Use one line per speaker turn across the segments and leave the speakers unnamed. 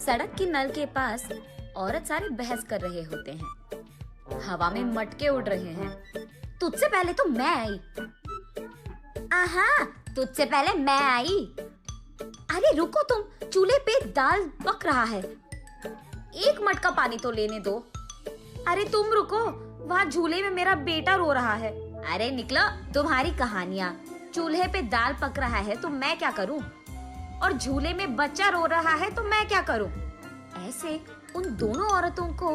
सड़क के नल के पास औरत सारे बहस कर रहे होते हैं। हवा में मटके उड़ रहे हैं। तुझसे पहले तो मैं आई। आहा, तुझसे पहले मैं आई। अरे रुको तुम, चूल्हे पे दाल पक रहा है, एक मटका पानी तो लेने दो। अरे तुम रुको, वहाँ झूले में मेरा बेटा रो रहा है। अरे निकलो, तुम्हारी कहानियाँ। चूल्हे पे दाल पक रहा है तो मैं क्या करूँ, और झूले में बच्चा रो रहा है तो मैं क्या करूँ। ऐसे उन दोनों औरतों को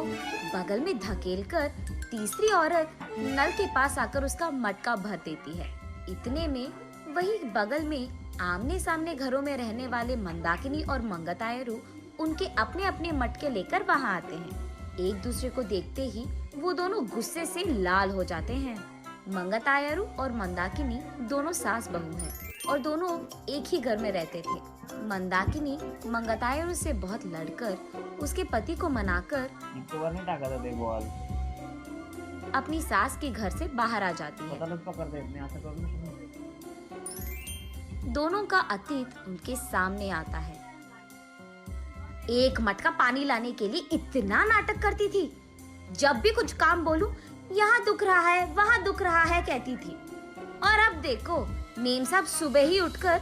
बगल में धकेलकर तीसरी औरत नल के पास आकर उसका मटका भर देती है। इतने में वही बगल में आमने सामने घरों में रहने वाले मंदाकिनी और मंगतायरू उनके अपने अपने मटके लेकर वहाँ आते हैं। एक दूसरे को देखते ही वो दोनों गुस्से से लाल हो जाते हैं। मंगतायरू और मंदाकिनी दोनों सास बहू हैं और दोनों एक ही घर में रहते थे। मंदाकिनी मंगतायरू से बहुत लड़कर उसके पति को मनाकर अपनी सास के घर से बाहर आ जाती है। दोनों का अतीत उनके सामने आता है। एक मटका पानी लाने के लिए इतना नाटक करती थी। जब भी कुछ काम बोलूं, यहाँ दुख रहा है, वहाँ दुख रहा है कहती थी। और अब देखो, मेम साहब सुबह ही उठकर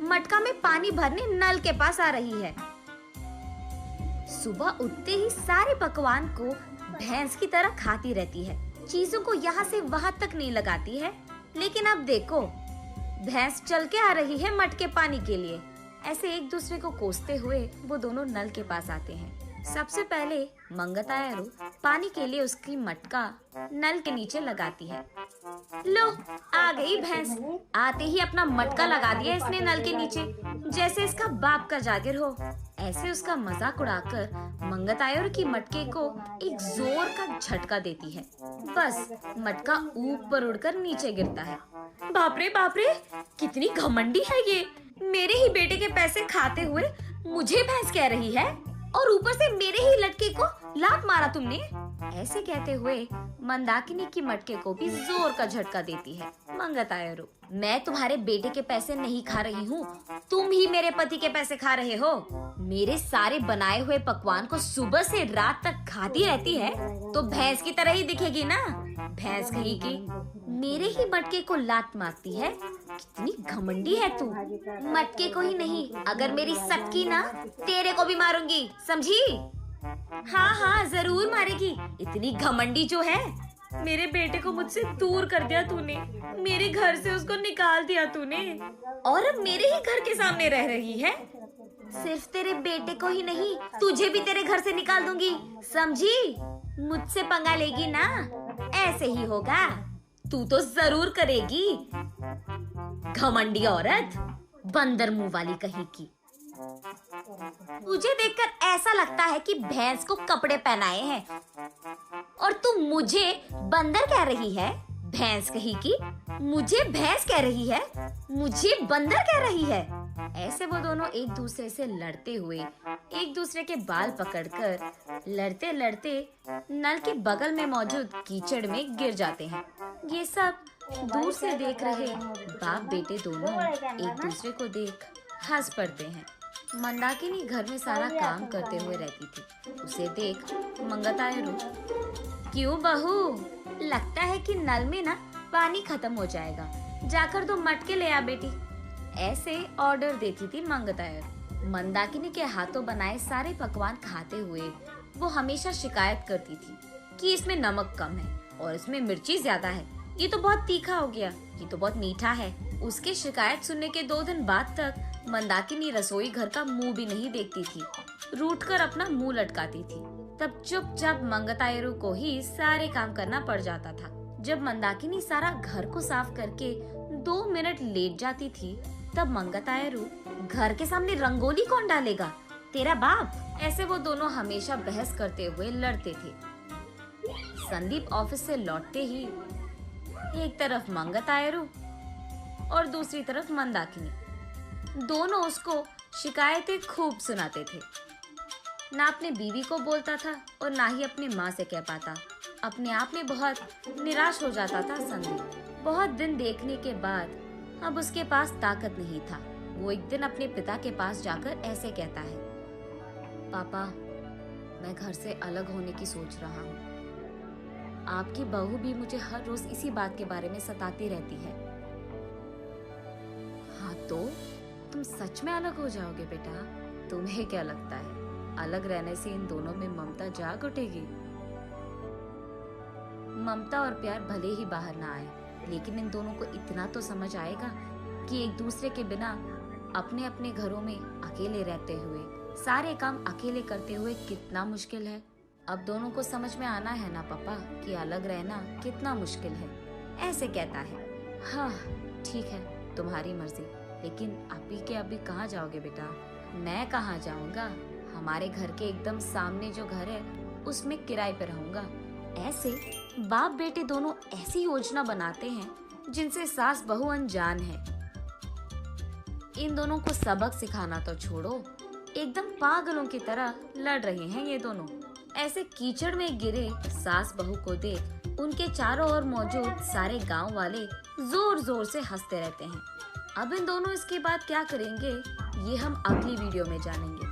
मटका में पानी भरने नल के पास आ रही है। सुबह उठते ही सारे पकवान को भैंस की तरह खाती रहती है। चीजों को यहाँ से वहाँ तक नहीं लगाती है। लेकिन अब देखो, भैंस चल के आ रही है मटके पानी के लिए। ऐसे एक दूसरे को कोसते हुए वो दोनों नल के पास आते हैं। सबसे पहले मंगतायरू पानी के लिए उसकी मटका नल के नीचे लगाती है। लो, आ गई भैंस। आते ही अपना मटका लगा दिया इसने नल के नीचे, जैसे इसका बाप का जागिर हो। ऐसे उसका मजाक उड़ाकर मंगतायरू की मटके को एक जोर का झटका देती है। बस मटका ऊपर उड़कर नीचे गिरता है। बाप रे, कितनी घमंडी है ये। मेरे ही बेटे के पैसे खाते हुए मुझे भैंस कह रही है, और ऊपर से मेरे ही लड़के को लात मारा तुमने। ऐसे कहते हुए मंदाकिनी की मटके को भी जोर का झटका देती है मंगतायरू। मैं तुम्हारे बेटे के पैसे नहीं खा रही हूँ, तुम ही मेरे पति के पैसे खा रहे हो। मेरे सारे बनाए हुए पकवान को सुबह से रात तक खाती रहती है तो भैंस की तरह ही दिखेगी ना। भैंस कहीं की मेरे ही मटके को लात मारती है। कितनी घमंडी है तू। मटके को ही नहीं, अगर मेरी सबकी ना, तेरे को भी मारूंगी, समझी? हाँ, जरूर मारेगी। इतनी घमंडी जो है। मेरे बेटे को मुझसे दूर कर दिया तूने, मेरे घर से उसको निकाल दिया तूने, और अब मेरे ही घर के सामने रह रही है। सिर्फ तेरे बेटे को ही नहीं, तुझे भी तेरे घर से निकाल दूंगी, समझी? मुझसे पंगा लेगी ना, ऐसे ही होगा। तू तो जरूर करेगी, घमंडी औरत, बंदर मुंह वाली कहीं की। मुझे देखकर ऐसा लगता है कि भैंस को कपड़े पहनाए हैं, और तू मुझे बंदर कह रही है। भैंस कहीं की मुझे भैंस कह रही है, मुझे बंदर कह रही है। ऐसे वो दोनों एक दूसरे से लड़ते हुए एक दूसरे के बाल पकड़कर लड़ते लड़ते नल के बगल में मौजूद कीचड़ में गिर जाते हैं। ये सब दूर से देख रहे बाप बेटे दोनों एक दूसरे को देख हंस पड़ते हैं। मंदाकिनी घर में सारा काम करते हुए रहती थी। उसे देख मंगतायरू, क्यों बहू, लगता है कि नल में ना पानी खत्म हो जाएगा, जाकर 2 मटके ले आ बेटी। ऐसे ऑर्डर देती थी मंगतायरू। मंदाकिनी के हाथों बनाए सारे पकवान खाते हुए वो हमेशा शिकायत करती थी कि इसमें नमक कम है और इसमें मिर्ची ज्यादा है, ये तो बहुत तीखा हो गया, ये तो बहुत मीठा है। उसके शिकायत सुनने के 2 दिन बाद तक मंदाकिनी रसोई घर का मुंह भी नहीं देखती थी, रूठकर अपना मुंह लटकाती थी। तब चुपचाप मंगतायरू को ही सारे काम करना पड़ जाता था। जब मंदाकिनी सारा घर को साफ करके 2 मिनट लेट जाती थी, तब मंगतायरू, घर के सामने रंगोली कौन डालेगा, तेरा बाप। ऐसे वो दोनों हमेशा बहस करते हुए लड़ते थे। संदीप ऑफिस से लौटते ही एक तरफ मंगतायरू और दूसरी तरफ मंदाकिनी, दोनों उसको शिकायतें खूब सुनाते थे। ना अपने बीवी को बोलता था और ना ही अपनी माँ से कह पाता। अपने आप में बहुत निराश हो जाता था संदीप। बहुत दिन देखने के बाद अब उसके पास ताकत नहीं था। वो एक दिन अपने पिता के पास जाकर ऐसे कहता है, पापा, मैं घर से अलग होने की सोच रहा हूँ। आपकी बहू भी मुझे हर रोज इसी बात के बारे में सताती रहती है। हाँ तो तुम सच में अलग हो जाओगे बेटा? तुम्हें क्या लगता है अलग रहने से इन दोनों में ममता जाग उठेगी? ममता और प्यार भले ही बाहर ना आए, लेकिन इन दोनों को इतना तो समझ आएगा कि एक दूसरे के बिना अपने अपने घरों में अकेले रहते हुए सारे काम अकेले करते हुए कितना मुश्किल है। अब दोनों को समझ में आना है ना पापा कि अलग रहना कितना मुश्किल है। ऐसे कहता है। हाँ ठीक है, तुम्हारी मर्जी, लेकिन अभी के अभी कहाँ जाओगे बेटा? मैं कहाँ जाऊँगा, हमारे घर के एकदम सामने जो घर है उसमें किराए पे रहूंगा। ऐसे बाप बेटे दोनों ऐसी योजना बनाते हैं जिनसे सास बहू अनजान है। इन दोनों को सबक सिखाना तो छोड़ो, एकदम पागलों की तरह लड़ रहे हैं ये दोनों। ऐसे कीचड़ में गिरे सास बहू को देख उनके चारों ओर मौजूद सारे गांव वाले जोर जोर से हंसते रहते हैं। अब इन दोनों इसके बाद क्या करेंगे ये हम अगली वीडियो में जानेंगे।